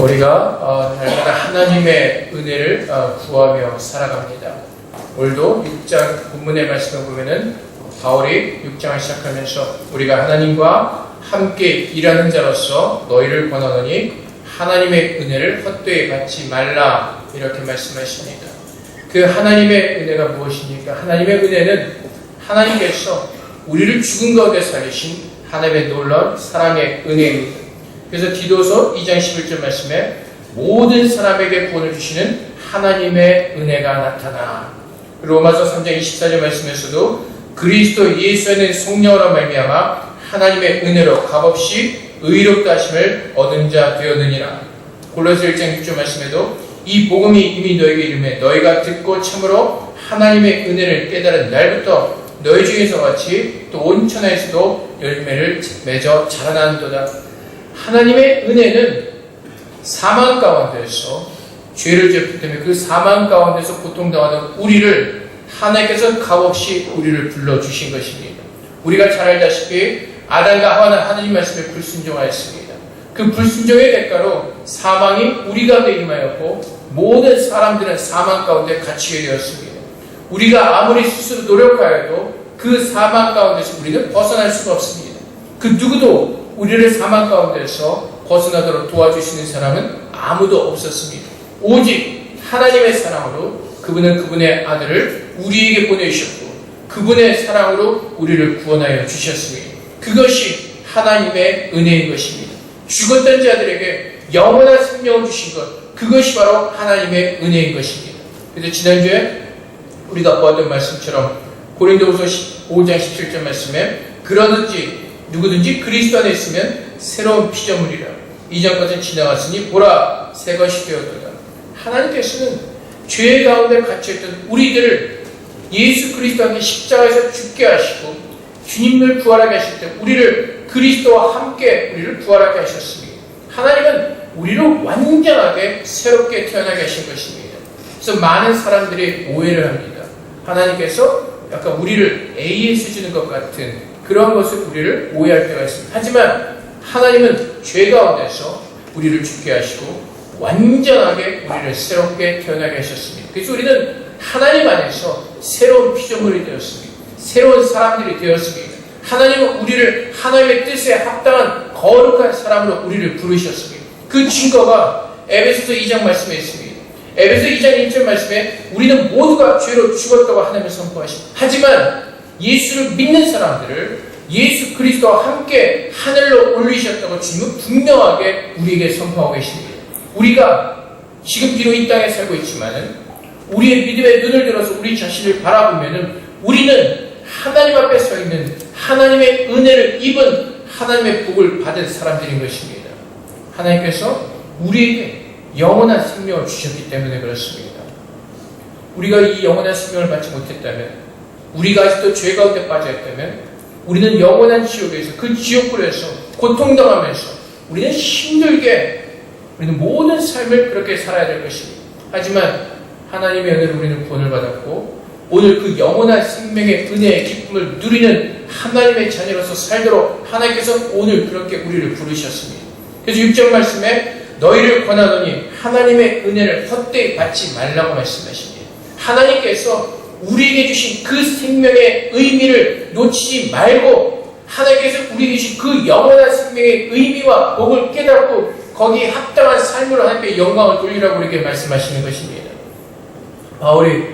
우리가 날마다 하나님의 은혜를 구하며 살아갑니다. 오늘도 6장 본문의 말씀을 보면은 바울이 6장을 시작하면서 우리가 하나님과 함께 일하는 자로서 너희를 권하노니 하나님의 은혜를 헛되이 받지 말라, 이렇게 말씀하십니다. 그 하나님의 은혜가 무엇입니까? 하나님의 은혜는 하나님께서 우리를 죽은 가운데 살리신 하나님의 놀라운 사랑의 은혜입니다. 그래서 디도서 2장 11절 말씀에 모든 사람에게 구원을 주시는 하나님의 은혜가 나타나, 로마서 3장 24절 말씀에서도 그리스도 예수에는 성령으로 말미암아 하나님의 은혜로 값없이 의롭다 하심을 얻은 자 되었느니라. 골로새 1장 6절 말씀에도 이 복음이 이미 너에게 이르매 너희가 듣고 참으로 하나님의 은혜를 깨달은 날부터 너희 중에서 같이 또 온 천하에서도 열매를 맺어 자라난도다. 하나님의 은혜는 사망 가운데서 죄를 지었기 때문에 그 사망 가운데서 고통당하는 우리를 하나님께서 값없이 우리를 불러주신 것입니다. 우리가 잘 알다시피 아담과 하와는 하나님 말씀에 불순종하였습니다. 그 불순종의 대가로 사망이 우리 가운데 임하였고 모든 사람들은 사망 가운데 갇히게 되었습니다. 우리가 아무리 스스로 노력하여도 그 사망 가운데서 우리는 벗어날 수가 없습니다. 그 누구도 우리를 사망 가운데서 벗어나도록 도와주시는 사람은 아무도 없었습니다. 오직 하나님의 사랑으로 그분은 그분의 아들을 우리에게 보내주셨고 그분의 사랑으로 우리를 구원하여 주셨습니다. 그것이 하나님의 은혜인 것입니다. 죽었던 자들에게 영원한 생명을 주신 것, 그것이 바로 하나님의 은혜인 것입니다. 그래서 지난주에 우리가 보았던 말씀처럼 고린도후서 5장 17절 말씀에 그러든지 누구든지 그리스도 안에 있으면 새로운 피조물이라. 이전 것은 지나갔으니 보라 새 것이 되었도다. 하나님께서는 죄 가운데 갇혀있던 우리들을 예수 그리스도 안에 십자가에서 죽게 하시고 주님을 부활하게 하실 때 우리를 그리스도와 함께 우리를 부활하게 하셨습니다. 하나님은 우리를 완전하게 새롭게 태어나게 하신 것입니다. 그래서 많은 사람들이 오해를 합니다. 하나님께서 약간 우리를 AS 주는 것 같은 그런 것을 우리를 오해할 때가 있습니다. 하지만 하나님은 죄 가운데서 우리를 죽게 하시고 완전하게 우리를 새롭게 태어나게 하셨습니다. 그래서 우리는 하나님 안에서 새로운 피조물이 되었습니다. 새로운 사람들이 되었습니다. 하나님은 우리를 하나님의 뜻에 합당한 거룩한 사람으로 우리를 부르셨습니다. 그 증거가 에베소서 2장 말씀에 있습니다. 에베소 2장 1절 말씀에 우리는 모두가 죄로 죽었다고 하나님을 선포하십니다. 하지만 예수를 믿는 사람들을 예수 그리스도와 함께 하늘로 올리셨다고 주님은 분명하게 우리에게 선포하고 계십니다. 우리가 지금 비록 이 땅에 살고 있지만은 우리의 믿음의 눈을 들어서 우리 자신을 바라보면은 우리는 하나님 앞에 서 있는 하나님의 은혜를 입은 하나님의 복을 받은 사람들인 것입니다. 하나님께서 우리에게 영원한 생명을 주셨기 때문에 그렇습니다. 우리가 이 영원한 생명을 받지 못했다면, 우리가 아직도 죄 가운데 빠져있다면 우리는 영원한 지옥에서, 그 지옥불에서 고통당하면서 우리는 힘들게 우리는 모든 삶을 그렇게 살아야 될 것입니다. 하지만 하나님의 은혜로 우리는 구원을 받았고 오늘 그 영원한 생명의 은혜의 기쁨을 누리는 하나님의 자녀로서 살도록 하나님께서 오늘 그렇게 우리를 부르셨습니다. 그래서 6절 말씀에 너희를 권하노니 하나님의 은혜를 헛되이 받지 말라고 말씀하십니다. 하나님께서 우리에게 주신 그 생명의 의미를 놓치지 말고 하나님께서 우리에게 주신 그 영원한 생명의 의미와 복을 깨닫고 거기에 합당한 삶으로 하나님께 영광을 돌리라고 우리에게 말씀하시는 것입니다. 바울이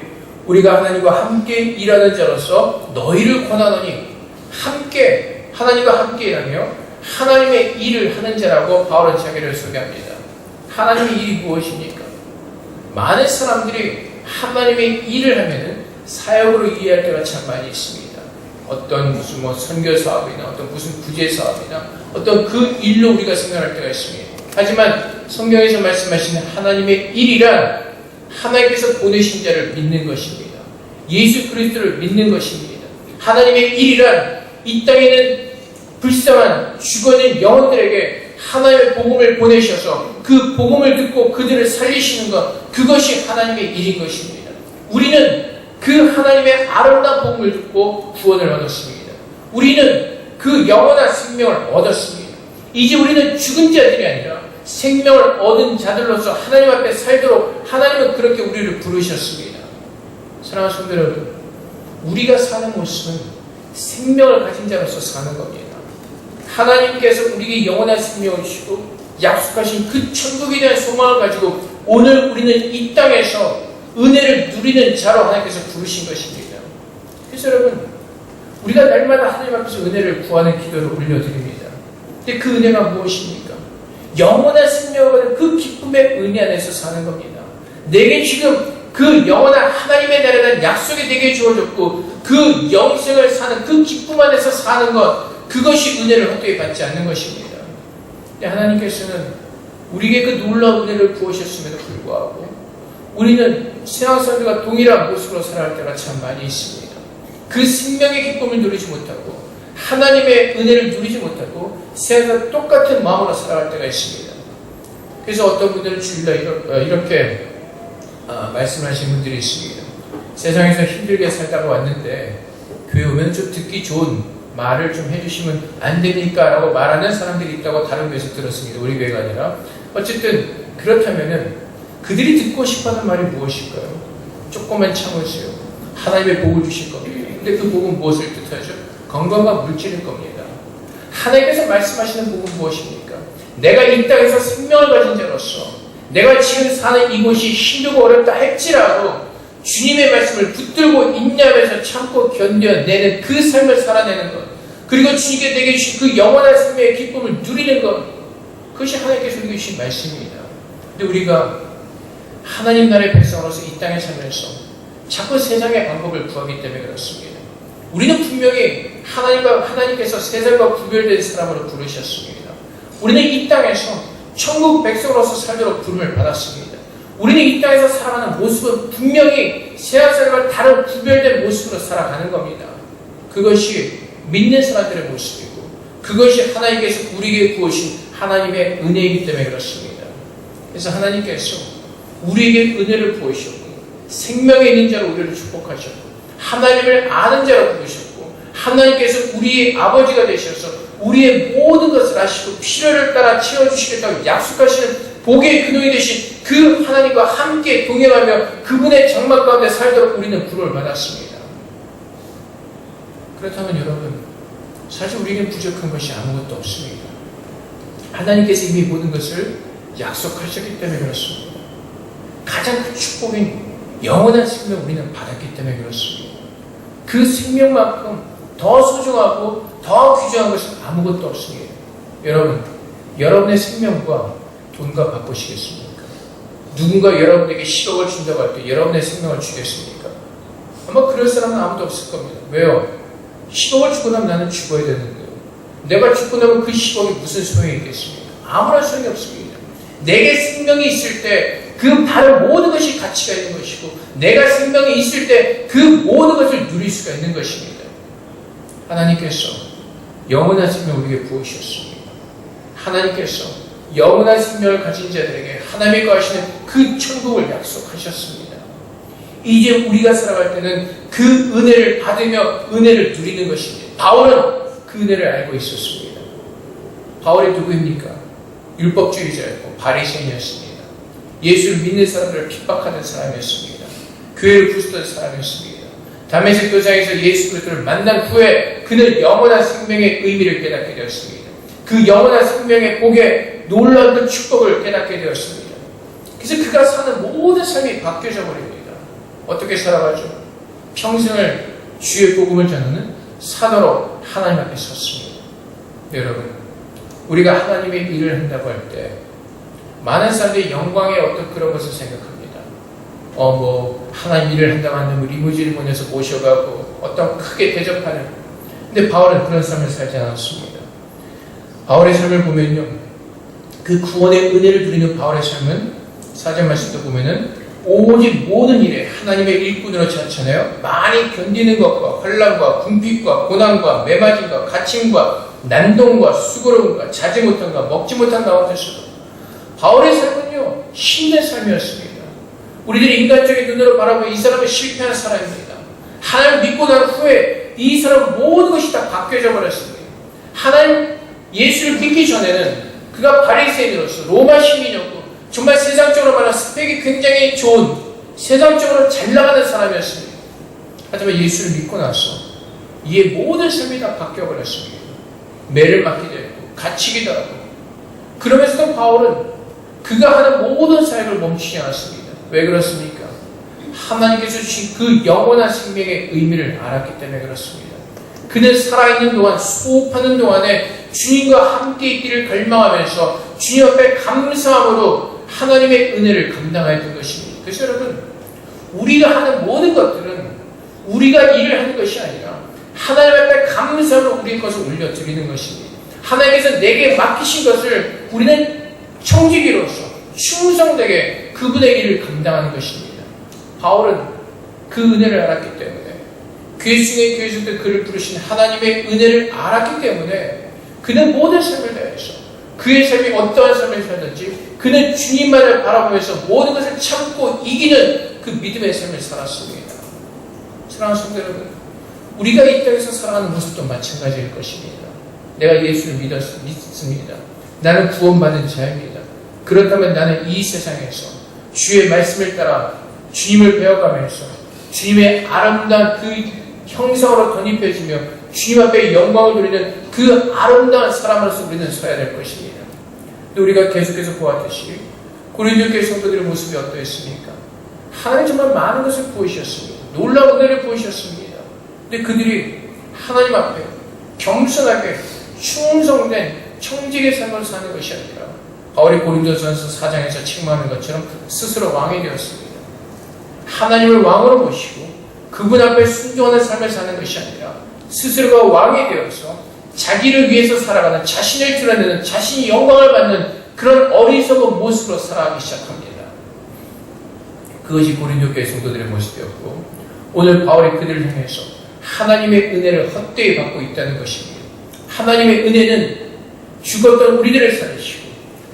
우리가 하나님과 함께 일하는 자로서 너희를 권하노니 함께 하나님과 함께 일하며 하나님의 일을 하는 자라고 바울은 자기를 소개합니다. 하나님의 일이 무엇입니까? 많은 사람들이 하나님의 일을 하면은 사역으로 이해할 때가 참 많이 있습니다. 어떤 무슨 선교 사업이나 어떤 무슨 구제 사업이나 어떤 그 일로 우리가 생각할 때가 있습니다. 하지만 성경에서 말씀하시는 하나님의 일이란 하나님께서 보내신 자를 믿는 것입니다. 예수 그리스도를 믿는 것입니다. 하나님의 일이란 이 땅에는 불쌍한 죽어있는 영혼들에게 하나님의 복음을 보내셔서 그 복음을 듣고 그들을 살리시는 것, 그것이 하나님의 일인 것입니다. 우리는 그 하나님의 아름다운 복음을 듣고 구원을 얻었습니다. 우리는 그 영원한 생명을 얻었습니다. 이제 우리는 죽은 자들이 아니라 생명을 얻은 자들로서 하나님 앞에 살도록 하나님은 그렇게 우리를 부르셨습니다. 사랑하는 성도 여러분, 우리가 사는 모습은 생명을 가진 자로서 사는 겁니다. 하나님께서 우리에게 영원한 생명을 주시고 약속하신 그 천국에 대한 소망을 가지고 오늘 우리는 이 땅에서 은혜를 누리는 자로 하나님께서 부르신 것입니다. 그래서 여러분, 우리가 날마다 하나님 앞에서 은혜를 구하는 기도를 올려드립니다. 근데 그 은혜가 무엇입니까? 영원한 생명을 받은 그 기쁨의 은혜 안에서 사는 겁니다. 내게 지금 그 영원한 하나님의 나라에 대한 약속이 내게 주어졌고 그 영생을 사는 그 기쁨 안에서 사는 것, 그것이 은혜를 헛되이 받지 않는 것입니다. 근데 하나님께서는 우리에게 그 놀라운 은혜를 부으셨음에도 불구하고 우리는 세상 사람들과 동일한 모습으로 살아갈 때가 참 많이 있습니다. 그 생명의 기쁨을 누리지 못하고 하나님의 은혜를 누리지 못하고 세상과 똑같은 마음으로 살아갈 때가 있습니다. 그래서 어떤 분들은 주일날 이렇게 말씀하신 분들이 있습니다. 세상에서 힘들게 살다가 왔는데 교회 오면 좀 듣기 좋은 말을 좀 해주시면 안 됩니까? 라고 말하는 사람들이 있다고 다른 교회에서 들었습니다. 우리 교회가 아니라. 어쨌든 그렇다면은 그들이 듣고 싶어하는 말이 무엇일까요? 조금만 참으세요. 하나님의 복을 주실 겁니다. 근데 그 복은 무엇을 뜻하죠? 건강과 물질일 겁니다. 하나님께서 말씀하시는 복은 무엇입니까? 내가 이 땅에서 생명을 가진 자로서 내가 지금 사는 이곳이 힘들고 어렵다 할지라도 주님의 말씀을 붙들고 인내하면서 참고 견뎌내는 그 삶을 살아내는 것, 그리고 주님께 내게 주신 그 영원한 생명의 기쁨을 누리는 것, 그것이 하나님께서 우리에게 주신 말씀입니다. 근데 우리가 하나님 나라의 백성으로서 이 땅에 살면서 자꾸 세상의 방법을 구하기 때문에 그렇습니다. 우리는 분명히 하나님께서 세상과 구별된 사람으로 부르셨습니다. 우리는 이 땅에서 천국 백성으로서 살도록 부름을 받았습니다. 우리는 이 땅에서 살아가는 모습은 분명히 세상 사람과 다른 구별된 모습으로 살아가는 겁니다. 그것이 믿는 사람들의 모습이고 그것이 하나님께서 우리에게 부으신 하나님의 은혜이기 때문에 그렇습니다. 그래서 하나님께서 우리에게 은혜를 부으셨고 생명에 있는 자로 우리를 축복하셨고 하나님을 아는 자로 부르셨고 하나님께서 우리의 아버지가 되셔서 우리의 모든 것을 아시고 필요를 따라 채워주시겠다고 약속하시는 복의 근원이 되신 그 하나님과 함께 동행하며 그분의 장막 가운데 살도록 우리는 부름을 받았습니다. 그렇다면 여러분, 사실 우리에게 부족한 것이 아무것도 없습니다. 하나님께서 이미 모든 것을 약속하셨기 때문에 그렇습니다. 가장 큰 축복인 영원한 생명을 우리는 받았기 때문에 그렇습니다. 그 생명만큼 더 소중하고 더 귀중한 것은 아무것도 없습니다. 여러분, 여러분의 생명과 돈과 바꾸시겠습니까? 누군가 여러분에게 10억을 준다고 할 때 여러분의 생명을 주겠습니까? 아마 그럴 사람은 아무도 없을 겁니다. 왜요? 10억을 주고 나면 나는 죽어야 되는데요. 내가 죽고 나면 그 10억이 무슨 소용이 있겠습니까? 아무런 소용이 없습니다. 내게 생명이 있을 때 그 다른 모든 것이 가치가 있는 것이고 내가 생명이 있을 때 그 모든 것을 누릴 수가 있는 것입니다. 하나님께서 영원한 생명을 우리에게 부으셨습니다. 하나님께서 영원한 생명을 가진 자들에게 하나님의 거하시는 그 천국을 약속하셨습니다. 이제 우리가 살아갈 때는 그 은혜를 받으며 은혜를 누리는 것입니다. 바울은 그 은혜를 알고 있었습니다. 바울이 누구입니까? 율법주의자였고 바리새인이었습니다. 예수를 믿는 사람들을 핍박하는 사람이었습니다. 교회를 부수던 사람이었습니다. 다메섹 도상에서 예수 그리스도를 만난 후에 그는 영원한 생명의 의미를 깨닫게 되었습니다. 그 영원한 생명의 복에 놀라운 그 축복을 깨닫게 되었습니다. 그래서 그가 사는 모든 삶이 바뀌어져 버립니다. 어떻게 살아가죠? 평생을 주의 복음을 전하는 사도로 하나님 앞에 섰습니다. 여러분, 우리가 하나님의 일을 한다고 할 때 많은 사람들이 영광의 어떤 그런 것을 생각합니다. 하나님 일을 한다고 하면 리무진을 보내서 모셔가고 어떤 크게 대접하는. 근데 바울은 그런 삶을 살지 않았습니다. 바울의 삶을 보면요, 그 구원의 은혜를 누리는 바울의 삶은 사전 말씀도 보면은 오직 모든 일에 하나님의 일꾼으로 지었잖아요. 많이 견디는 것과 환난과 궁핍과 고난과 매맞음과 갇힘과 난동과 수고로움과 자지 못함과 먹지 못한 가운데서도 바울의 삶은요, 힘든 삶이었습니다. 우리들이 인간적인 눈으로 바라보면 이 사람은 실패한 사람입니다. 하나님을 믿고 난 후에 이 사람은 모든 것이 다 바뀌어져 버렸습니다. 하나님 예수를 믿기 전에는 그가 바리새인으로서 로마 시민이었고 정말 세상적으로 말하면 스펙이 굉장히 좋은 세상적으로 잘 나가는 사람이었습니다. 하지만 예수를 믿고 나서 이의 모든 삶이 다 바뀌어버렸습니다. 매를 맞게 되고 갇히기도 하고 그러면서도 바울은 그가 하는 모든 사역을 멈추지 않았습니다. 왜 그렇습니까? 하나님께서 주신 그 영원한 생명의 의미를 알았기 때문에 그렇습니다. 그는 살아있는 동안 수업하는 동안에 주님과 함께 있기를 갈망하면서 주님 앞에 감사함으로 하나님의 은혜를 감당하였던 것입니다. 그래서 여러분 우리가 하는 모든 것들은 우리가 일을 하는 것이 아니라 하나님 앞에 감사로 우리의 것을 올려드리는 것입니다. 하나님께서 내게 맡기신 것을 우리는 청지기로서 충성되게 그분의 일을 감당하는 것입니다. 바울은 그 은혜를 알았기 때문에 교회 중에 교회 중에 그를 부르신 하나님의 은혜를 알았기 때문에 그는 모든 삶을 다해서 그의 삶이 어떠한 삶을 살든지 그는 주님만을 바라보면서 모든 것을 참고 이기는 그 믿음의 삶을 살았습니다. 사랑하는 성도 여러분, 우리가 이 땅에서 살아가는 모습도 마찬가지일 것입니다. 내가 예수를 믿습니다. 나는 구원받은 자입니다. 그렇다면 나는 이 세상에서 주의 말씀을 따라 주님을 배워가면서 주님의 아름다운 그 형상으로 덧입혀지며 주님 앞에 영광을 누리는 그 아름다운 사람으로서 우리는 서야 될 것입니다. 근데 우리가 계속해서 보았듯이 고린도 교회 성도들의 모습이 어떠했습니까? 하나님 정말 많은 것을 보이셨습니다. 놀라운 은혜를 보이셨습니다. 근데 그들이 하나님 앞에 겸손하게 충성된 청직의 삶을 사는 것이 아니라 바울이 고린도전서 4장에서 책망하는 것처럼 스스로 왕이 되었습니다. 하나님을 왕으로 모시고 그분 앞에 순종하는 삶을 사는 것이 아니라 스스로가 왕이 되어서 자기를 위해서 살아가는 자신을 드러내는 자신이 영광을 받는 그런 어리석은 모습으로 살아가기 시작합니다. 그것이 고린도 교회 성도들의 모습이었고 오늘 바울이 그들을 향해서 하나님의 은혜를 헛되이 받고 있다는 것입니다. 하나님의 은혜는 죽었던 우리들을 살리시고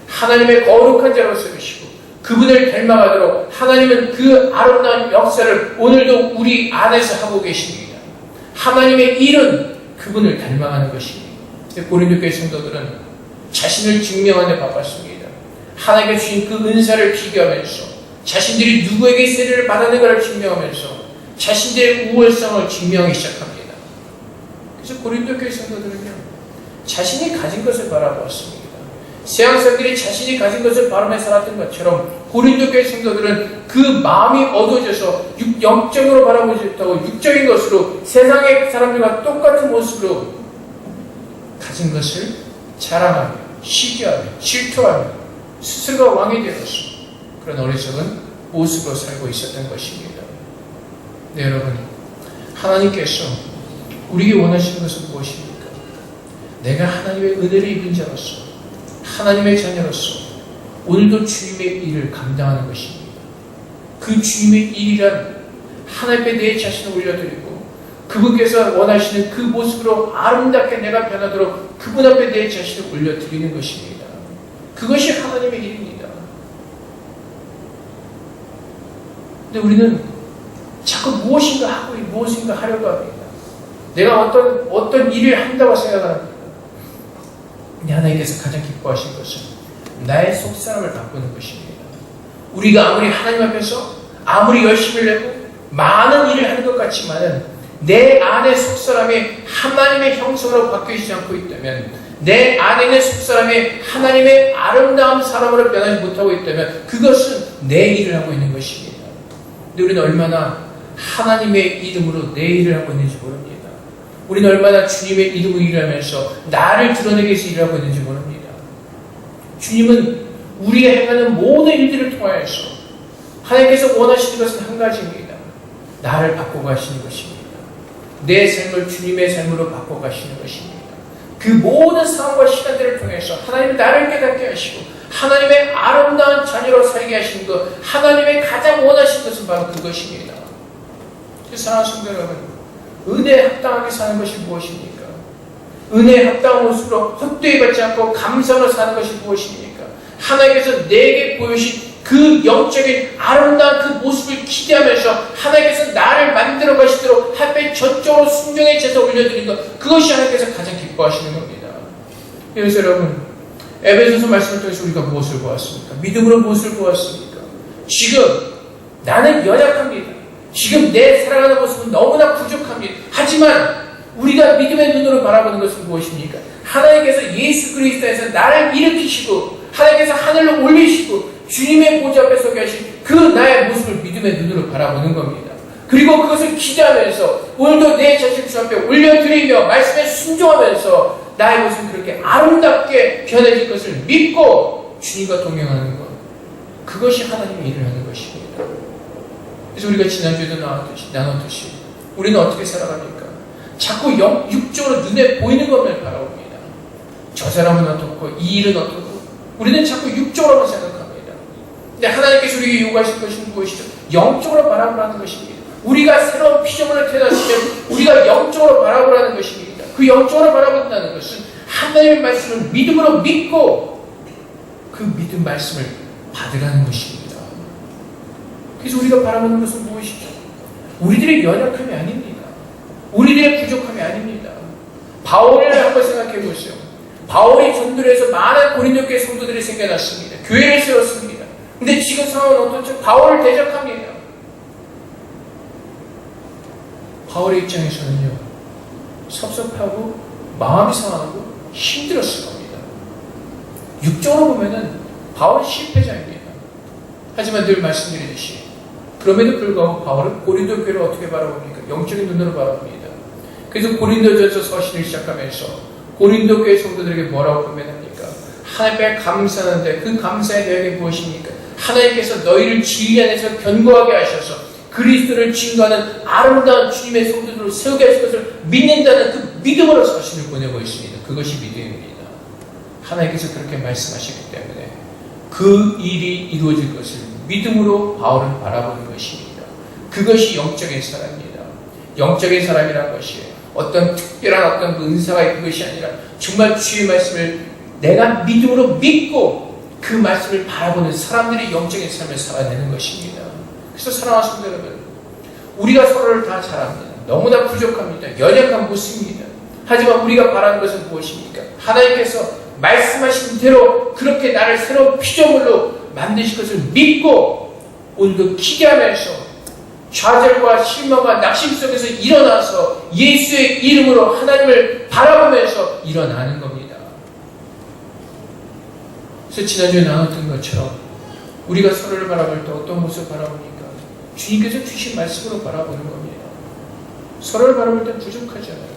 하나님의 거룩한 자로 세우시고 그분을 닮아가도록 하나님은 그 아름다운 역사를 오늘도 우리 안에서 하고 계십니다. 하나님의 일은 그분을 닮아가는 것입니다. 고린도 교회 성도들은 자신을 증명하는 데 바빴습니다. 하나님께 주신 그 은사를 비교하면서 자신들이 누구에게 세례를 받았는가를 증명하면서 자신들의 우월성을 증명하기 시작합니다. 그래서 고린도 교회 성도들은요 자신이 가진 것을 바라보았습니다. 세상 사람들이 자신이 가진 것을 바라며 살았던 것처럼 고린도 교회 성도들은 그 마음이 어두워져서 영적으로 바라보지 못하고 육적인 것으로 세상의 사람들과 똑같은 모습으로 가진 것을 자랑하며 시기하며 질투하며 스스로가 왕이 되어서 그런 어리석은 모습으로 살고 있었던 것입니다. 네, 여러분, 하나님께서 우리에게 원하시는 것은 무엇입니까? 내가 하나님의 은혜를 입은 자로서 하나님의 자녀로서 오늘도 주님의 일을 감당하는 것입니다. 그 주님의 일이란 하나님 앞에 내 자신을 올려드리고 그분께서 원하시는 그 모습으로 아름답게 내가 변하도록 그분 앞에 내 자신을 올려드리는 것입니다. 그것이 하나님의 일입니다. 근데 우리는 자꾸 무엇인가 하고 무엇인가 하려고 합니다. 내가 어떤 일을 한다고 생각합니다. 근데 하나님께서 가장 기뻐하신 것은 나의 속사람을 바꾸는 것입니다. 우리가 아무리 하나님 앞에서 아무리 열심히 내고 많은 일을 하는 것 같지만은 내 안의 속사람이 하나님의 형상으로 바뀌지 않고 있다면 내 안에 있는 속사람이 하나님의 아름다운 사람으로 변하지 못하고 있다면 그것은 내 일을 하고 있는 것입니다. 근데 우리는 얼마나 하나님의 이름으로 내 일을 하고 있는지 모릅니다. 우리는 얼마나 주님의 이름으로 일하면서 나를 드러내기 위해서 일하고 있는지 모릅니다. 주님은 우리가 행하는 모든 일들을 통하여서 하나님께서 원하시는 것은 한 가지입니다. 나를 바꿔가시는 것입니다. 내 삶을 주님의 삶으로 바꿔가시는 것입니다. 그 모든 상황과 시간들을 통해서 하나님이 나를 깨닫게 하시고 하나님의 아름다운 자녀로 살게 하시는 것, 하나님의 가장 원하시는 것은 바로 그것입니다. 사랑하는 성도 여러분, 은혜에 합당하게 사는 것이 무엇입니까? 은혜에 합당한 모습으로 헛되이 받지 않고 감사로 사는 것이 무엇입니까? 하나님께서 내게 보여주신 그 영적인 아름다운 그 모습을 기대하면서 하나님께서 나를 만들어 가시도록 하나님의 전적으로 순종의 제사 올려드린 것, 그것이 하나님께서 가장 기뻐하시는 겁니다. 그래서 여러분, 에베소서 말씀을 통해서 우리가 무엇을 보았습니까? 믿음으로 무엇을 보았습니까? 지금 나는 연약합니다. 지금 내 살아가는 모습은 너무나 부족합니다. 하지만 우리가 믿음의 눈으로 바라보는 것은 무엇입니까? 하나님께서 예수 그리스도에서 나를 일으키시고 하나님께서 하늘로 올리시고 주님의 보좌 앞에 서게 하신 그 나의 모습을 믿음의 눈으로 바라보는 겁니다. 그리고 그것을 기대하면서 오늘도 내 자신 주 앞에 올려드리며 말씀에 순종하면서 나의 모습은 그렇게 아름답게 변해질 것을 믿고 주님과 동행하는 것, 그것이 하나님의 일을 하는 것입니다. 그래서 우리가 지난주에도 나눴듯이 우리는 어떻게 살아갑니까? 자꾸 육적으로 눈에 보이는 것만 바라봅니다. 저 사람은 어떻고 이 일은 어떻고 우리는 자꾸 육적으로만 생각합니다. 근데 하나님께서 우리에게 요구하실 것은 무엇이죠? 영적으로 바라보라는 것입니다. 우리가 새로운 피조물을 태어났으면 우리가 영적으로 바라보라는 것입니다. 그 영적으로 바라본다는 것은 하나님의 말씀을 믿음으로 믿고 그 믿음 말씀을 받으라는 것입니다. 그래서 우리가 바라보는 것은 무엇이죠? 우리들의 연약함이 아닙니다. 우리들의 부족함이 아닙니다. 바울을 한번 생각해 보세요. 바울이 전도를 해서 많은 고린도 교회 성도들이 생겨났습니다. 교회를 세웠습니다. 근데 지금 상황은 어떻죠? 바울을 대적합니다. 바울의 입장에서는요, 섭섭하고 마음이 상하고 힘들었을 겁니다. 육적으로 보면은 바울은 실패자입니다. 하지만 늘 말씀드리듯이 그럼에도 불구하고 바울은 고린도 교회를 어떻게 바라봅니까? 영적인 눈으로 바라봅니다. 그래서 고린도전서 서신을 시작하면서 고린도 교회 성도들에게 뭐라고 표현합니까? 하나님께 감사하는데 그 감사의 내용이 무엇입니까? 하나님께서 너희를 진리 안에서 견고하게 하셔서 그리스도를 증거하는 아름다운 주님의 성도들로 세우게 하실 것을 믿는다는 그 믿음으로 서신을 보내고 있습니다. 그것이 믿음입니다. 하나님께서 그렇게 말씀하셨기 때문에 그 일이 이루어질 것을 믿음으로 바울은 바라보는 것입니다. 그것이 영적인 사람입니다. 영적인 사람이라는 것이 어떤 특별한 어떤 그 은사가 있는 것이 아니라 정말 주의 말씀을 내가 믿음으로 믿고 그 말씀을 바라보는 사람들이 영적인 삶을 살아내는 것입니다. 그래서 사랑하는 성도 여러분, 우리가 서로를 다 잘 압니다. 너무나 부족합니다. 연약한 모습입니다. 하지만 우리가 바라는 것은 무엇입니까? 하나님께서 말씀하신 대로 그렇게 나를 새로운 피조물로 만드실 것을 믿고 오늘도 기대하면서 좌절과 실망과 낙심 속에서 일어나서 예수의 이름으로 하나님을 바라보면서 일어나는 겁니다. 그래서 지난주에 나눴던 것처럼 우리가 서로를 바라볼 때 어떤 모습을 바라봅니까? 주님께서 주신 말씀으로 바라보는 겁니다. 서로를 바라볼 때 부족하잖아요.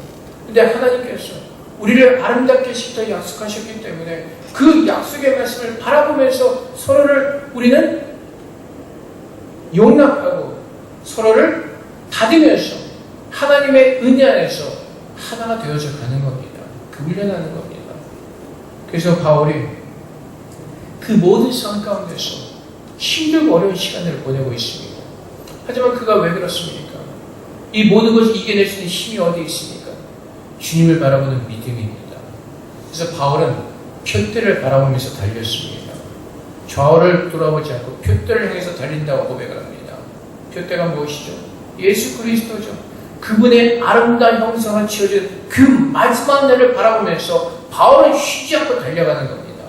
근데 하나님께서 우리를 아름답게 싣다 약속하셨기 때문에 그 약속의 말씀을 바라보면서 서로를 우리는 용납하고 서로를 다듬으면서 하나님의 은혜 안에서 하나가 되어져 가는 겁니다. 그 훈련하는 겁니다. 그래서 바울이 그 모든 상황 가운데서 힘들고 어려운 시간을 보내고 있습니다. 하지만 그가 왜 그렇습니까? 이 모든 것을 이겨낼 수 있는 힘이 어디에 있습니까? 주님을 바라보는 믿음입니다. 그래서 바울은 표대를 바라보면서 달렸습니다. 좌우를 돌아보지 않고 표대를 향해서 달린다고 고백을 합니다. 표대가 무엇이죠? 예수 그리스도죠. 그분의 아름다운 형상을 지어진 그 마지막 날을 바라보면서 바울은 쉬지 않고 달려가는 겁니다.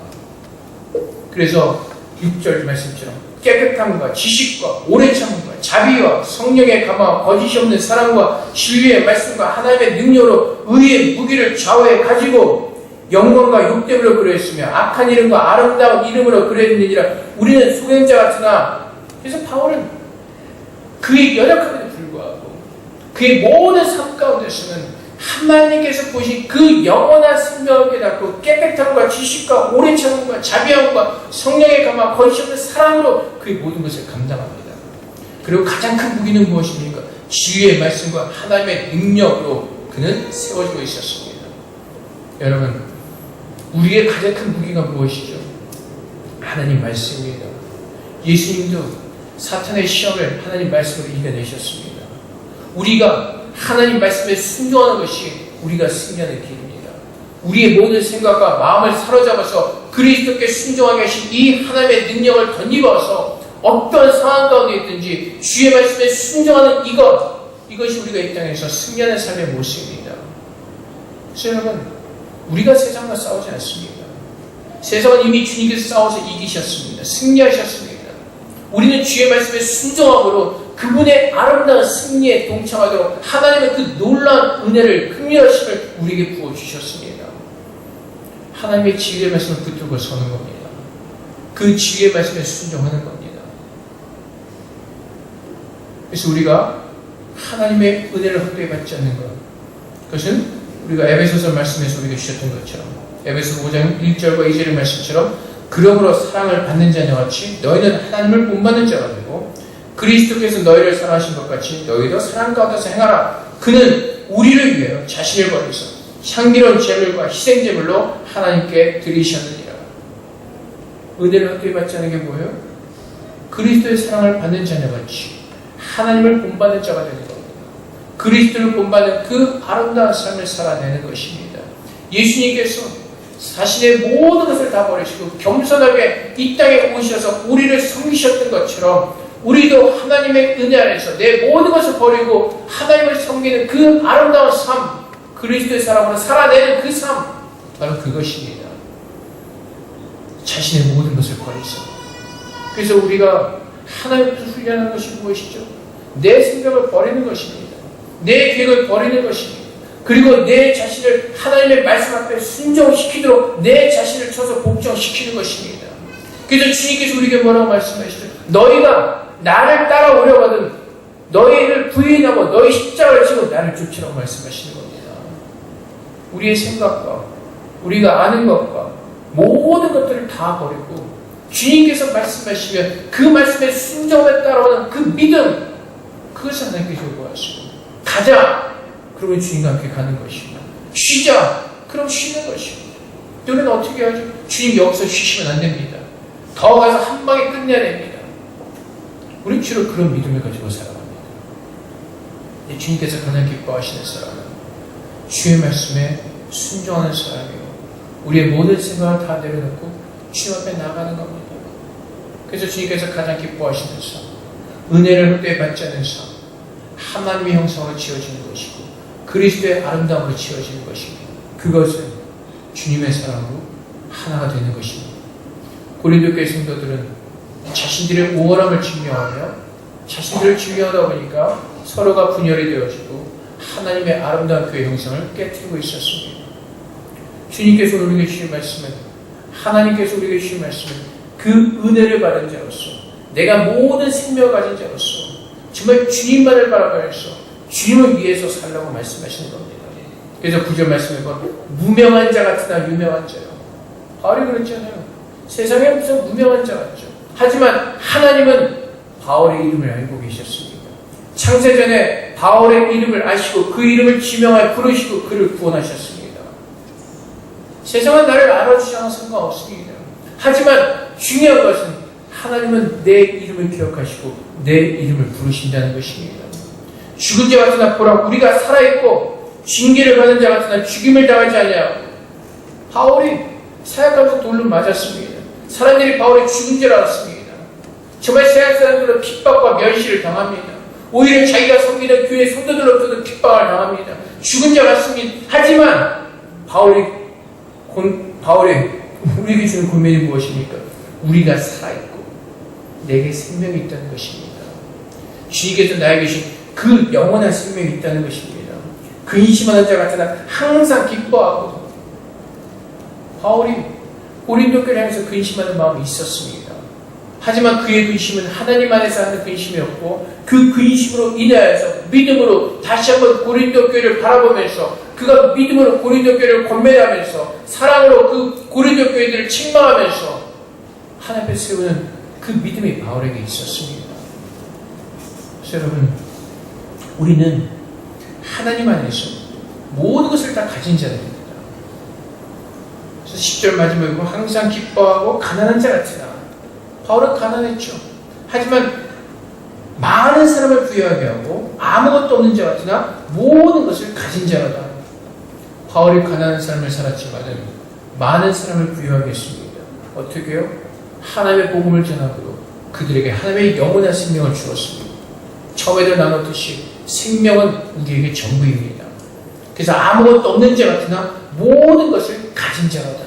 그래서 6절 말씀처럼 깨끗함과 지식과 오래 참음과 자비와 성령의 감화와 거짓이 없는 사랑과 진리의 말씀과 하나님의 능력으로 의의 무기를 좌우에 가지고 영광과 욕됨으로 그려했으며 악한 이름과 아름다운 이름으로 그려했느니라. 우리는 소경자 같으나. 그래서 바울은 그의 연약함에도 불구하고 그의 모든 삶 가운데서는 하나님께서 보신 그 영원한 생명을 깨닫고 깨끗함과 지식과 오래 참음과 자비함과 성령의 감화 거짓이 없는 사랑으로 그의 모든 것을 감당합니다. 그리고 가장 큰 무기는 무엇입니까? 진리의 말씀과 하나님의 능력으로 그는 세워지고 있었습니다. 여러분, 우리의 가장 큰 무기가 무엇이죠? 하나님 말씀입니다. 예수님도 사탄의 시험을 하나님 말씀으로 이겨내셨습니다. 우리가 하나님 말씀에 순종하는 것이 우리가 승리하는 길입니다. 우리의 모든 생각과 마음을 사로잡아서 그리스도께 순종하게 하신 이 하나님의 능력을 덧입어서 어떤 상황 가운데 있든지 주의 말씀에 순종하는 이것이 우리가 이 땅에서 승리하는 삶의 모습입니다. 그래서 여러분, 우리가 세상과 싸우지 않습니다. 세상은 이미 주님께서 싸워서 이기셨습니다. 승리하셨습니다. 우리는 주의 말씀에 순종함으로 그분의 아름다운 승리에 동참하도록 하나님의 그 놀라운 은혜를, 긍휼하심을 우리에게 부어주셨습니다. 하나님의 지혜의 말씀을 붙들고 서는 겁니다. 그 지혜의 말씀에 순종하는 겁니다. 그래서 우리가 하나님의 은혜를 헛되이 받지 않는 것, 그것은 우리가 에베소서 말씀에서 우리가 주셨던 것처럼, 에베소 5장 1절과 2절의 말씀처럼, 그러므로 사랑을 받는 자녀 같이 너희는 하나님을 본받는 자가 되고 그리스도께서 너희를 사랑하신 것 같이 너희도 사랑 가운데서 행하라. 그는 우리를 위하여 자신을 버려서 향기로운 제물과 희생제물로 하나님께 드리셨느니라. 은혜를 헛되이 받지 않는 게 뭐예요? 그리스도의 사랑을 받는 자녀 같이 하나님을 본받는 자가 되는 겁니다. 그리스도를 본받는 그 아름다운 삶을 살아내는 것입니다. 예수님께서 자신의 모든 것을 다 버리시고 겸손하게 이 땅에 오셔서 우리를 섬기셨던 것처럼 우리도 하나님의 은혜 안에서 내 모든 것을 버리고 하나님을 섬기는 그 아름다운 삶, 그리스도의 사랑으로 살아내는 그 삶, 바로 그것입니다. 자신의 모든 것을 버리서. 그래서 우리가 하나님께서 훈련하는 것이 무엇이죠? 내 생각을 버리는 것입니다. 내 계획을 버리는 것입니다. 그리고 내 자신을 하나님의 말씀 앞에 순종시키도록 내 자신을 쳐서 복종시키는 것입니다. 그래서 주님께서 우리에게 뭐라고 말씀하시죠? 너희가 나를 따라오려거든 너희를 부인하고 너희 십자가를 지고 나를 쫓으라고 말씀하시는 겁니다. 우리의 생각과 우리가 아는 것과 모든 것들을 다 버리고 주님께서 말씀하시면 그 말씀에 순종에 따라오는 그 믿음, 그것을 하나님께서 요구하시고 가자! 그러면 주님과 함께 가는 것입니다. 쉬자! 그럼 쉬는 것입니다. 우리는 어떻게 하죠? 주님 여기서 쉬시면 안 됩니다. 더 가서 한 방에 끝내야 됩니다. 우리는 주로 그런 믿음을 가지고 살아갑니다. 주님께서 가장 기뻐하시는 사람은 주의 말씀에 순종하는 사람이고 우리의 모든 생각을 다 내려놓고 주님 앞에 나가는 겁니다. 그래서 주님께서 가장 기뻐하시는 삶, 은혜를 헛되이 받지 않는 삶, 하나님의 형상으로 지어지는 것이고 그리스도의 아름다움으로 지어지는 것입니다. 그것은 주님의 사랑으로 하나가 되는 것입니다. 고린도 교회 성도들은 자신들의 우월함을 증명하며 자신들을 증명하다 보니까 서로가 분열이 되어지고 하나님의 아름다운 교회 형상을 깨뜨리고 있었습니다. 주님께서 우리에게 주신 말씀은, 하나님께서 우리에게 주신 말씀은 그 은혜를 받은 자로서, 내가 모든 생명을 가진 자로서 정말 주님만을 바라보면서 주님을 위해서 살라고 말씀하시는 겁니다. 그래서 9절 말씀에 보면 무명한 자 같으나 유명한 자요. 바울이 그랬잖아요. 세상에 무슨 무명한 자 같죠. 하지만 하나님은 바울의 이름을 알고 계셨습니다. 창세전에 바울의 이름을 아시고 그 이름을 지명하여 부르시고 그를 구원하셨습니다. 세상은 나를 알아주지 않아 상관없습니다. 하지만 중요한 것은 하나님은 내 이름을 기억하시고 내 이름을 부르신다는 것입니다. 죽은 자 같으나 보라 우리가 살아있고 징계를 받은 자 같으나 죽임을 당하지 아니하고. 바울이 사역하면서 돌로 맞았습니다. 사람들이 바울의 죽은 줄 알았습니다. 정말 세상 사람들은 핍박과 멸시를 당합니다. 오히려 자기가 섬기는 교회 성도들로부터도 핍박을 당합니다. 죽은 자 같습니다. 하지만 바울이 우리에게 주는 고민이 무엇입니까? 우리가 살아있고 내게 생명이 있다는 것입니다. 주님께서 나에게 주신 그 영원한 생명이 있다는 것입니다. 근심하는 자 같으나 항상 기뻐하고. 바울이 고린도 교회를 향해서 근심하는 마음이 있었습니다. 하지만 그의 근심은 하나님 안에서 하는 근심이었고 그 근심으로 인하여서 믿음으로 다시 한번 고린도 교회를 바라보면서 그가 믿음으로 고린도 교회를 권면하면서 사랑으로 그 고린도 교회들을 책망하면서 하나님 앞에 세우는 그 믿음이 바울에게 있었습니다. 그래서 여러분, 우리는 하나님 안에서 모든 것을 다 가진 자들입니다. 그래서 10절 마지막에 보면 항상 기뻐하고 가난한 자 같으나. 바울은 가난했죠. 하지만 많은 사람을 부유하게 하고 아무것도 없는 자 같으나 모든 것을 가진 자로다. 바울이 가난한 삶을 살았지만 많은 사람을 부유하게 했습니다. 어떻게요? 하나님의 복음을 전하고 그들에게 하나님의 영원한 생명을 주었습니다. 처음에도 나눴듯이 생명은 우리에게 전부입니다. 그래서 아무것도 없는 자 같으나 모든 것을 가진 자로다.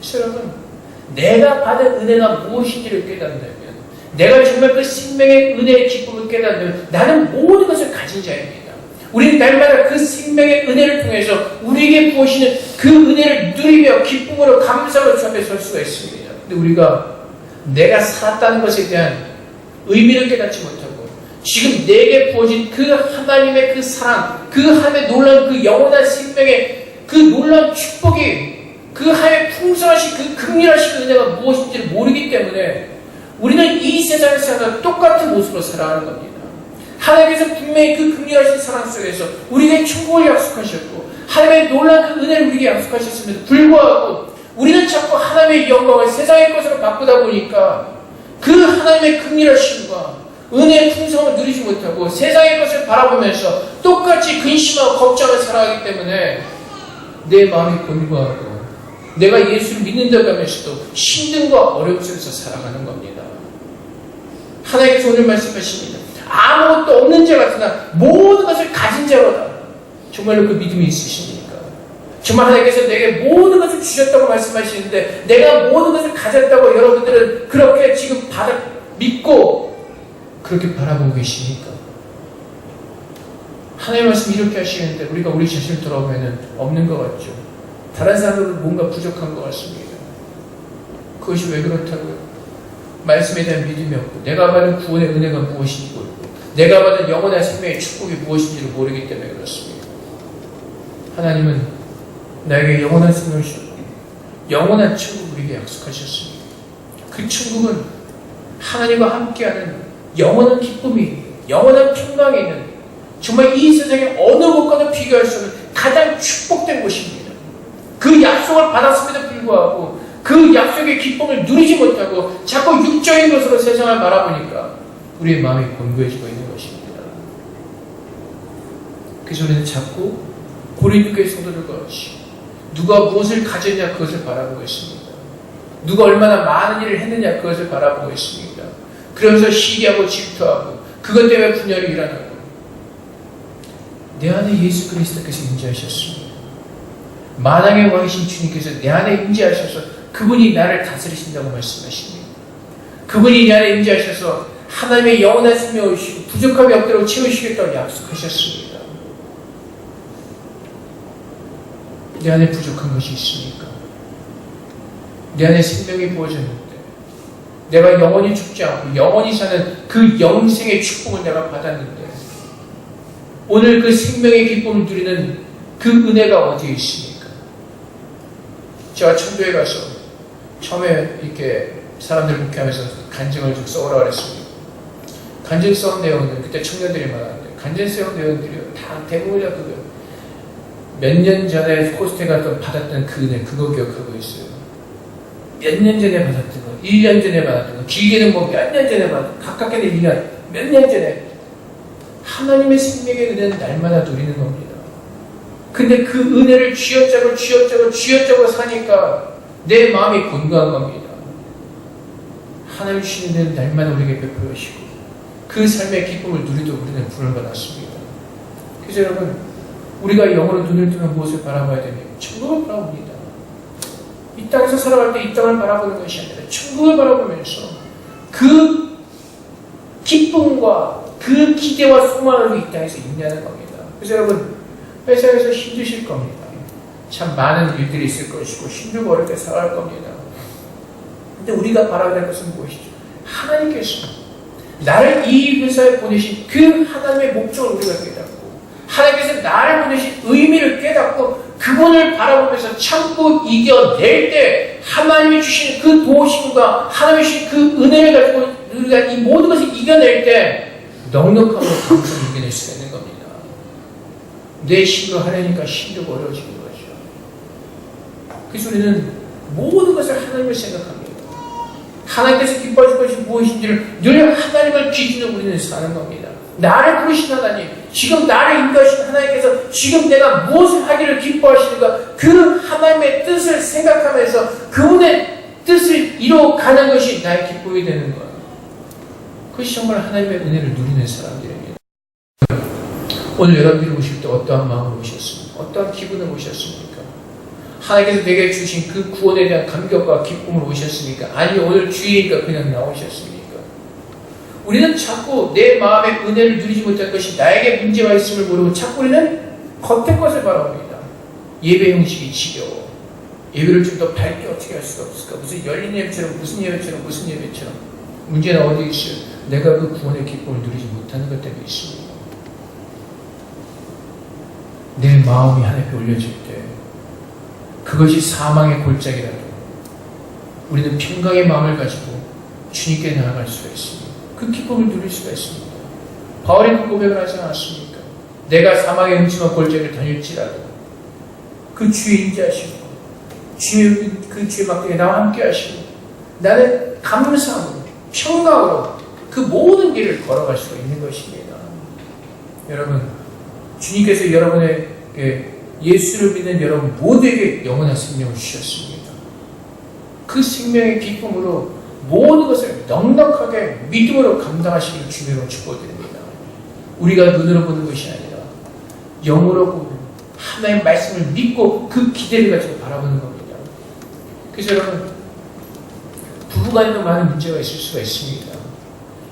그래서 여러분, 내가 받은 은혜가 무엇인지를 깨닫는다면, 내가 정말 그 생명의 은혜의 기쁨을 깨닫는다면 나는 모든 것을 가진 자입니다. 우리는 날마다 그 생명의 은혜를 통해서 우리에게 부어지는 그 은혜를 누리며 기쁨으로 감사로 주 앞에 설 수가 있습니다. 근데 우리가 내가 살았다는 것에 대한 의미를 깨닫지 못하고 지금 내게 부어진 그 하나님의 그 사랑, 그 하나님의 놀라운 그 영원한 생명의 그 놀라운 축복이, 그 하나님의 풍성하신 그 긍휼하신 은혜가 무엇인지를 모르기 때문에 우리는 이 세상에서 똑같은 모습으로 살아가는 겁니다. 하나님께서 분명히 그 긍휼하신 사랑 속에서 우리에게 천국을 약속하셨고 하나님의 놀라운 그 은혜를 우리에게 약속하셨음에도 불구하고 우리는 자꾸 하나님의 영광을 세상의 것으로 바꾸다 보니까 그 하나님의 긍휼하심과 은혜의 풍성을 누리지 못하고 세상의 것을 바라보면서 똑같이 근심하고 걱정을 살아가기 때문에 내 마음이 곤고하고 내가 예수를 믿는다고 하면서도 힘듦과 어려움 속에서 살아가는 겁니다. 하나님께서 오늘 말씀하십니다. 아무것도 없는 자 같으나 모든 것을 가진 자로다. 정말로 그 믿음이 있으십니까? 정말 하나님께서 내게 모든 것을 주셨다고 말씀하시는데 내가 모든 것을 가졌다고 여러분들은 그렇게 지금 믿고 그렇게 바라보고 계십니까? 하나님의 말씀 이렇게 하시는데 우리가 우리 자신을 돌아보면 없는 것 같죠. 다른 사람들은 뭔가 부족한 것 같습니다. 그것이 왜 그렇다고요? 말씀에 대한 믿음이 없고 내가 받은 구원의 은혜가 무엇인지 모르고 내가 받은 영원한 생명의 축복이 무엇인지를 모르기 때문에 그렇습니다. 하나님은 나에게 영원한 생명을 주셨고 영원한 천국을 우리에게 약속하셨습니다. 그 천국은 하나님과 함께하는 영원한 기쁨이, 영원한 평강이 있는 정말 이 세상의 어느 곳과도 비교할 수 없는 가장 축복된 곳입니다. 그 약속을 받았음에도 불구하고 그 약속의 기쁨을 누리지 못하고 자꾸 육적인 것으로 세상을 바라보니까 우리의 마음이 곤고해지고 있는 것입니다. 그래서 우리는 자꾸 고린도교의 성도들과 같이 누가 무엇을 가졌냐 그것을 바라보고 있습니다. 누가 얼마나 많은 일을 했느냐 그것을 바라보고 있습니다. 그러면서 시기하고 질투하고 그것 때문에 분열이 일어나고 내 안에 예수 그리스도께서 임재하셨습니다. 만왕의 왕이신 주님께서 내 안에 임재하셔서 그분이 나를 다스리신다고 말씀하십니다. 그분이 내 안에 임재하셔서 하나님의 영원한 생명을 주시고 부족함이 없도록 채우시겠다고 약속하셨습니다. 내 안에 부족한 것이 있습니까? 내 안에 생명이 부어졌는데 내가 영원히 죽지 않고 영원히 사는 그 영생의 축복을 내가 받았는데 오늘 그 생명의 기쁨을 누리는 그 은혜가 어디에 있습니까? 제가 천도에 가서 처음에 이렇게 사람들 목회하면서 간증을 좀 써오라 그랬습니다. 간증 써온 내용은 그때 청년들이 많았는데 간증 써온 내용들이 다 대부분 다 그거 몇 년 전에 호스트에 갔던 받았던 그 은혜 그거 기억하고 있어요. 몇 년 전에 받았던 거, 1년 전에 받았던 거, 길게는 뭐 몇 년 전에 받았던 거, 가깝게는 2년, 몇 년 전에 하나님의 생명의 은혜는 날마다 누리는 겁니다. 근데 그 은혜를 쥐어짜고 사니까 내 마음이 곤고한 겁니다. 하나님 주시는 은혜는 날마다 우리에게 베풀으시고 그 삶의 기쁨을 누리도록 우리는 부름을 받았습니다. 그래서 여러분 우리가 영으로 눈을 뜨면 무엇을 바라봐야 되냐? 천국을 바라봅니다. 이 땅에서 살아갈 때 이 땅을 바라보는 것이 아니라 천국을 바라보면서 그 기쁨과 그 기대와 소망을 이 땅에서 인내하는 겁니다. 그래서 여러분 회사에서 힘드실 겁니다. 참 많은 일들이 있을 것이고 힘들고 어렵게 살아갈 겁니다. 근데 우리가 바라봐야 될 것은 무엇이죠? 하나님께서 나를 이 회사에 보내신 그 하나님의 목적을 우리가 깨닫고 하나님께서 나를 보내신 의미를 깨닫고 그분을 바라보면서 참고 이겨낼 때 하나님이 주신 그 도우심과 하나님이 주신 그 은혜를 가지고 우리가 이 모든 것을 이겨낼 때 넉넉함으로 감사를 이겨낼 수가 있는 겁니다. 내 힘으로 하려니까 힘들고 어려워지는 거죠. 그래서 우리는 모든 것을 하나님을 생각합니다. 하나님께서 기뻐하실 것이 무엇인지를 늘 하나님을 기준으로 우리는 사는 겁니다. 나를 부르신 하나님, 지금 나를 인도하신 하나님께서 지금 내가 무엇을 하기를 기뻐하시는가 그 하나님의 뜻을 생각하면서 그분의 뜻을 이루어가는 것이 나의 기쁨이 되는 거예요. 그것이 정말 하나님의 은혜를 누리는 사람들입니다. 오늘 여러분들이 오실 때 어떠한 마음으로 오셨습니까? 어떠한 기분을 오셨습니까? 하나님께서 내게 주신 그 구원에 대한 감격과 기쁨으로 오셨습니까? 아니 오늘 주의니까 그냥 나오셨습니까? 우리는 자꾸 내 마음의 은혜를 누리지 못한 것이 나에게 문제가 있음을 모르고 자꾸 우리는 겉의 것을 바라봅니다. 예배 형식이 지겨워. 예배를 좀 더 밝게 어떻게 할 수가 없을까? 무슨 열린 예배처럼 무슨 예배처럼 무슨 예배처럼. 문제는 어디 있어요? 내가 그 구원의 기쁨을 누리지 못하는 것 때문에 있습니다. 내 마음이 하나님께 올려질 때 그것이 사망의 골짜기라도 우리는 평강의 마음을 가지고 주님께 나아갈 수가 있습니다. 그 기쁨을 누릴 수가 있습니다. 바울이 그 고백을 하지 않았습니까? 내가 사망의 음침한 골짜기를 다닐지라도 그 주의 인자하시고 그 주의 막대기에 나와 함께 하시고 나는 감사함으로 평강으로 그 모든 길을 걸어갈 수가 있는 것입니다. 여러분, 주님께서 여러분에게 예수를 믿는 여러분 모두에게 영원한 생명을 주셨습니다. 그 생명의 기쁨으로 모든 것을 넉넉하게 믿음으로 감당하시기를 주님으로 축복드립니다. 우리가 눈으로 보는 것이 아니라 영으로 보고 하나님의 말씀을 믿고 그 기대를 가지고 바라보는 겁니다. 그래서 여러분, 부부간에도 많은 문제가 있을 수가 있습니다.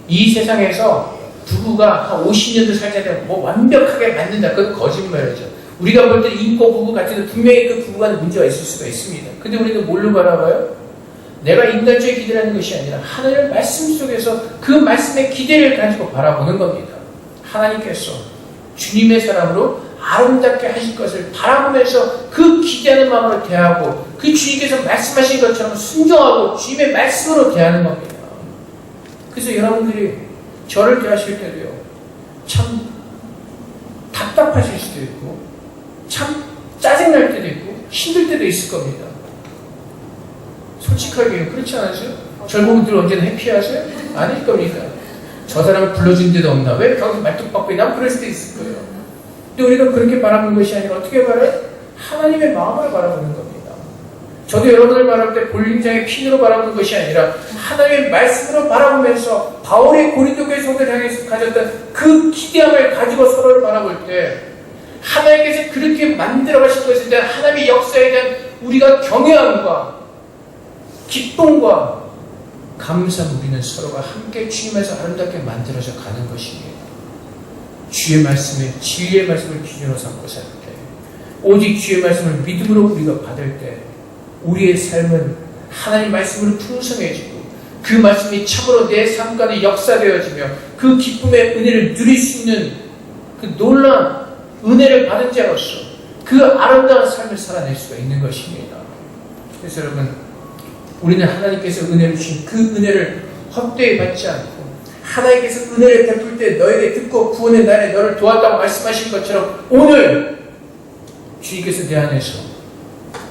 이 세상에서 부부가 한 50년도 살자 되면 뭐 완벽하게 맞는다. 그건 거짓말이죠. 우리가 볼 때 인고 부부 같은 분명히 그 부부간에 문제가 있을 수가 있습니다. 근데 우리는 뭘로 바라봐요? 내가 인간적인 기대라는 것이 아니라 하나님의 말씀 속에서 그 말씀의 기대를 가지고 바라보는 겁니다. 하나님께서 주님의 사람으로 아름답게 하실 것을 바라보면서 그 기대하는 마음으로 대하고 그 주님께서 말씀하신 것처럼 순종하고 주님의 말씀으로 대하는 겁니다. 그래서 여러분들이 저를 대하실 때도요, 참 답답하실 수도 있고 참 짜증날 때도 있고 힘들 때도 있을 겁니다. 솔직하게요. 그렇지 않으세요? 절 보면 늘 언제나 해피하세요? 아닐 겁니다. 저 사람을 불러준 데도 없나? 왜 거기서 말뚝박고 있나? 그럴 수도 있을 거예요. 근데 우리가 그렇게 바라보는 것이 아니라 어떻게 바라요? 하나님의 마음을 바라보는 겁니다. 저도 여러분을 바라볼 때 볼링장의 핀으로 바라보는 것이 아니라 하나님의 말씀으로 바라보면서 바울의 고린도 교회 성도를 향해서 가졌던 그 기대함을 가지고 서로를 바라볼 때 하나님께서 그렇게 만들어 가신 것에 대한 하나님의 역사에 대한 우리가 경외함과 기쁨과 감사, 우리는 서로가 함께 주님에서 아름답게 만들어져 가는 것입니다. 주의 말씀에 진리의 말씀을 기준으로 삼고 살 때, 오직 주의 말씀을 믿음으로 우리가 받을 때 우리의 삶은 하나님 말씀으로 풍성해지고 그 말씀이 참으로 내 삶 가운데 역사되어지며 그 기쁨의 은혜를 누릴 수 있는 그 놀라운 은혜를 받은 자로서 그 아름다운 삶을 살아낼 수가 있는 것입니다. 그래서 여러분, 우리는 하나님께서 은혜를 주신 그 은혜를 헛되이 받지 않고 하나님께서 은혜를 베풀 때 너에게 듣고 구원의 날에 너를 도왔다고 말씀하신 것처럼 오늘 주님께서 내 안에서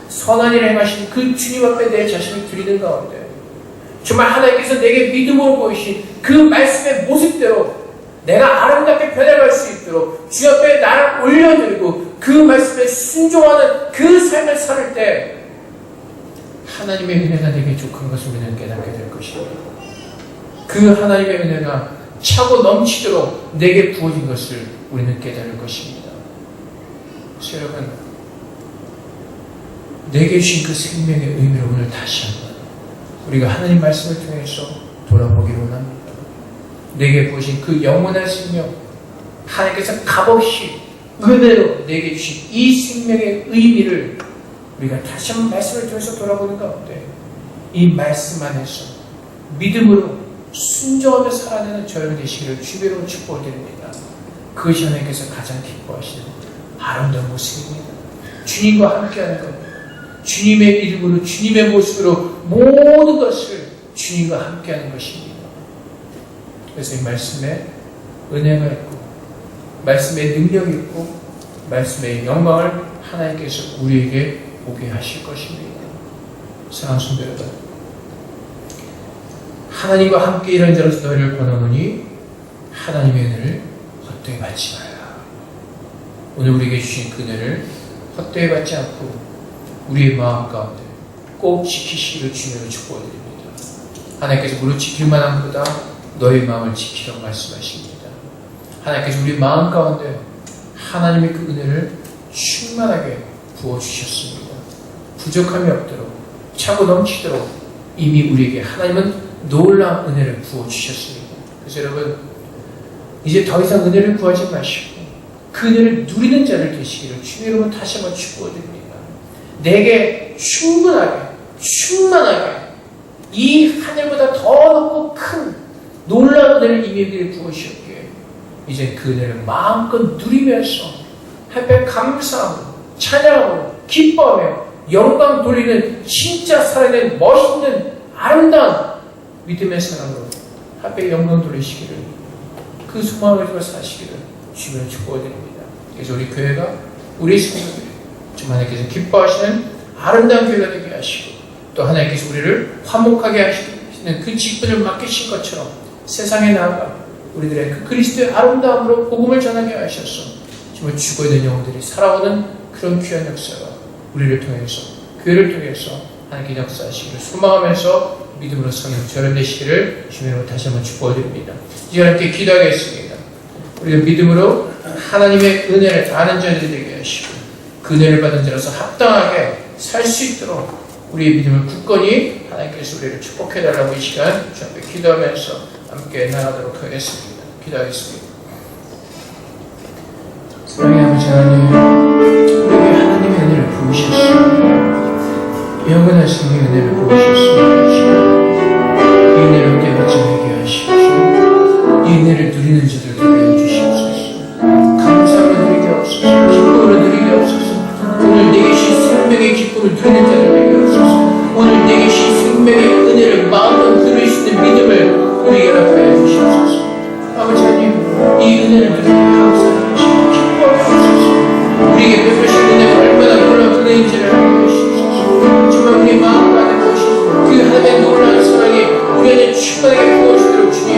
선한 일을 행하신 그 주님 앞에 내 자신을 드리는 가운데 정말 하나님께서 내게 믿음으로 보이신 그 말씀의 모습대로 내가 아름답게 변해갈 수 있도록 주 앞에 나를 올려드리고 그 말씀에 순종하는 그 삶을 살 때 하나님의 은혜가 내게 족한 것을 우리는 깨닫게 될 것입니다. 그 하나님의 은혜가 차고 넘치도록 내게 부어진 것을 우리는 깨달을 것입니다. 그래서 여러분, 내게 주신 그 생명의 의미를 오늘 다시 한번 우리가 하나님 말씀을 통해서 돌아보기로 합니다. 내게 부으신 그 영원한 생명, 하나님께서 값없이 은혜로 내게 주신 이 생명의 의미를 우리가 다시 한번 말씀을 통해서 돌아보는 가운데 이 말씀 안에서 믿음으로 순종하며 살아내는 저희가 되시기를 주배로 축복드립니다. 그것이 하나님께서 가장 기뻐하시는 아름다운 모습입니다. 주님과 함께하는 겁니다. 주님의 이름으로 주님의 모습으로 모든 것을 주님과 함께하는 것입니다. 그래서 이 말씀에 은혜가 있고 말씀에 능력이 있고 말씀의 영광을 하나님께서 우리에게 보게 하실 것입니다. 사랑하는 성도 여러분, 하나님과 함께 일하는 자로서 너희를 권하노니 하나님의 은혜를 헛되이 받지 말라. 오늘 우리에게 주신 그 은혜를 헛되이 받지 않고 우리의 마음 가운데 꼭 지키시기를 주님으로 축복드립니다. 하나님께서 무릇 지킬 만한 보다 너의 마음을 지키라고 말씀하십니다. 하나님께서 우리 마음 가운데 하나님의 그 은혜를 충만하게 부어주셨습니다. 부족함이 없도록 차고 넘치도록 이미 우리에게 하나님은 놀라운 은혜를 부어주셨습니다. 그래서 여러분, 이제 더 이상 은혜를 구하지 마시고 그 은혜를 누리는 자를 되시기를 주님 여러분 다시 한번 축복드립니다. 내게 충만하게 이 하늘보다 더 높고 큰 놀라운 은혜를 이미 우리에게 부어주셨기에 이제 그 은혜를 마음껏 누리면서 하나님께 감사하고 찬양하고 기뻐하며 영광 돌리는 진짜 살아낸 멋있는 아름다운 믿음의 사랑으로 하나님께 영광 돌리시기를 그 소망을 가지고 사시기를 주님을 축복드립니다. 그래서 우리 교회가 우리 성도들이 좀 하나님께서 기뻐하시는 아름다운 교회가 되게 하시고 또 하나님께서 우리를 화목하게 하시는 그 직분을 맡기신 것처럼 세상에 나아가 우리들의 그 그리스도의 아름다움으로 복음을 전하게 하셔서 정말 죽어있는 영혼들이 살아오는 그런 귀한 역사가 우리를 통해서 교회를 통해서 하나님께 역사하시기를 소망하면서 믿음으로 성령 절연되시기를 주님으로 다시 한번 축복드립니다. 이제 함께 기도하겠습니다. 우리가 믿음으로 하나님의 은혜를 아는 자들이 되게 하시고 그 은혜를 받은 자로서 합당하게 살 수 있도록 우리의 믿음을 굳건히 하나님께서 우리를 축복해달라고 이 시간 주 앞에 기도하면서 함께 나가도록 하겠습니다. 기도하겠습니다. 사랑의 아버지 하나님, 우리에게 하나님의 은혜를 부으셨습니다. 영원하신 이 은혜를 부으셨습니다. 이 은혜를 함께 받게 하시옵소서. 이 은혜를 누리는 자들 되게 해주시옵소서. 감사로 누리게 하옵소서. 기쁨으로 누리게 하옵소서. 오늘 내게 주신 생명의 기쁨을 누리는 자들 되게 하옵소서. 오늘 내게 주신 생명의 은혜를 마음으로 누릴 수 있는 믿음을 우리에게 허락하여 주시옵소서. 아버지 하나님, 이 은혜를 누리게 감사하시고 기뻐하게 하옵소서. 우리에게 베푸신 은혜가 얼마나 놀라운 은혜인지를 알게 하시옵소서. 정말 우리 마음 안에 보신 그 하나님의 놀라운 사랑이 우리 안에 충만하게 부어지도록 주님,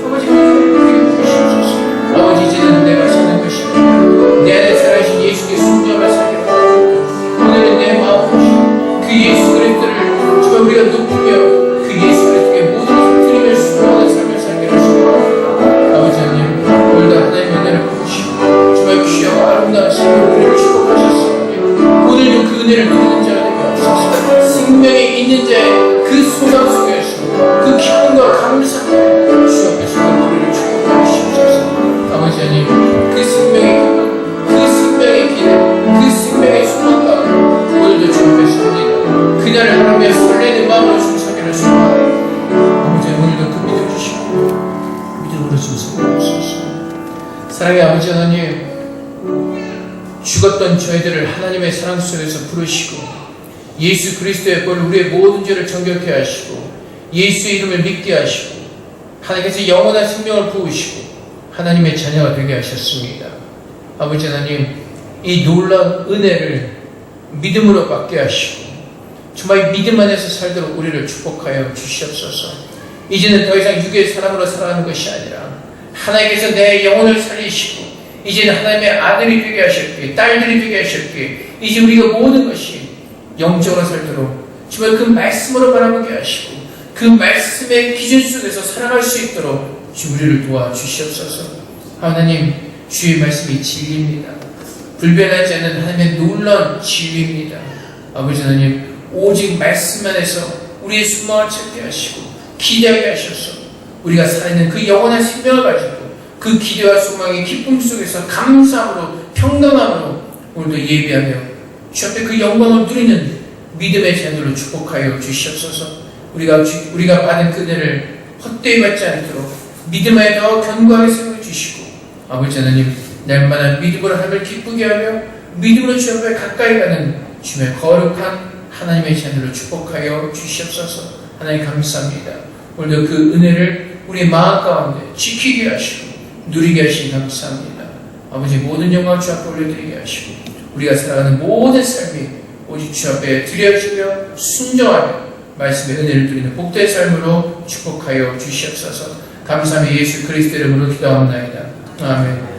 아버지 우리에게 부으시옵소서. 아버지, 이제는 내가 사는 것이 아니라 내 안에 살아계신 예수께 순종하며 살게 하옵소서. 오늘은 내 마음 보신 그 예수 그리스도를 정말 우리가 높이며 그 예수 그리스도의 모든 것을 드리며 수고하는 삶을 살게 하시고, 아버지 하나님, 오늘도 하나님의 은혜를 부으시고 정말 귀하고 아름다운 삶을 우리를 축복하셨습니다. 오늘도 그 은혜를 누리는 자가 되게 하옵소서. 생명에 있는 자의 그 소망 속에서 그 기쁨과 감사함에 주 앞에서 우리를 축복하여 주시옵소서. 아버지 하나님, 그 생명의 기쁨, 그 생명의 기쁨, 그 생명의 소망과 오늘도 주 앞에서 합니다. 그날을 바라며 설레는 마음으로 주사기를 소망하고, 아버지 오늘도 그 믿음 주시고 믿음으로 주옵소서. 사랑의 아버지 하나님, 죽었던 저희들을 하나님의 사랑 속에서 부르시고 예수 그리스도의 벌 우리의 모든 죄를 정결케 하시고 예수의 이름을 믿게 하시고 하나님께서 영원한 생명을 부으시고 하나님의 자녀가 되게 하셨습니다. 아버지 하나님, 이 놀라운 은혜를 믿음으로 받게 하시고 정말 믿음 안에서 살도록 우리를 축복하여 주시옵소서. 이제는 더 이상 육의 사람으로 살아가는 것이 아니라 하나님께서 내 영혼을 살리시고 이제는 하나님의 아들이 되게 하셨기에, 딸들이 되게 하셨기에 이제 우리가 모든 것이 영적으로 살도록 정말 그 말씀으로 바라보게 하시고 그 말씀의 기준 속에서 살아갈 수 있도록 주 우리를 도와주시옵소서. 하나님, 주의 말씀이 진리입니다. 불변하지 않는 하나님의 놀라운 진리입니다. 아버지 하나님, 오직 말씀 안에서 우리의 소망을 찾게 하시고 기대하게 하셔서 우리가 살아있는 그 영원한 생명을 가지고 그 기대와 소망의 기쁨 속에서 감사함으로 평강함으로 오늘도 예배하며 주 앞에 그 영광을 누리는 믿음의 자녀로 축복하여 주시옵소서. 우리가 받은 그 은혜를 헛되이 받지 않도록 믿음 안에 더 견고하게 세워주시고 아버지 하나님, 날마다 믿음으로 하나님을 기쁘게 하며 믿음으로 주 앞에 가까이 가는 주의 거룩한 하나님의 자녀로 축복하여 주시옵소서. 하나님 감사합니다. 오늘도 그 은혜를 우리 마음 가운데 지키게 하시고 누리게 하시니 감사합니다. 아버지, 모든 영광을 주 앞에 올려드리게 하시고 우리가 살아가는 모든 삶이 오직 주 앞에 드려지며 순종하며 말씀의 은혜를 누리는 복된 삶으로 축복하여 주시옵소서. 감사하며 예수 그리스도 이름으로 기도하옵나이다. 아멘.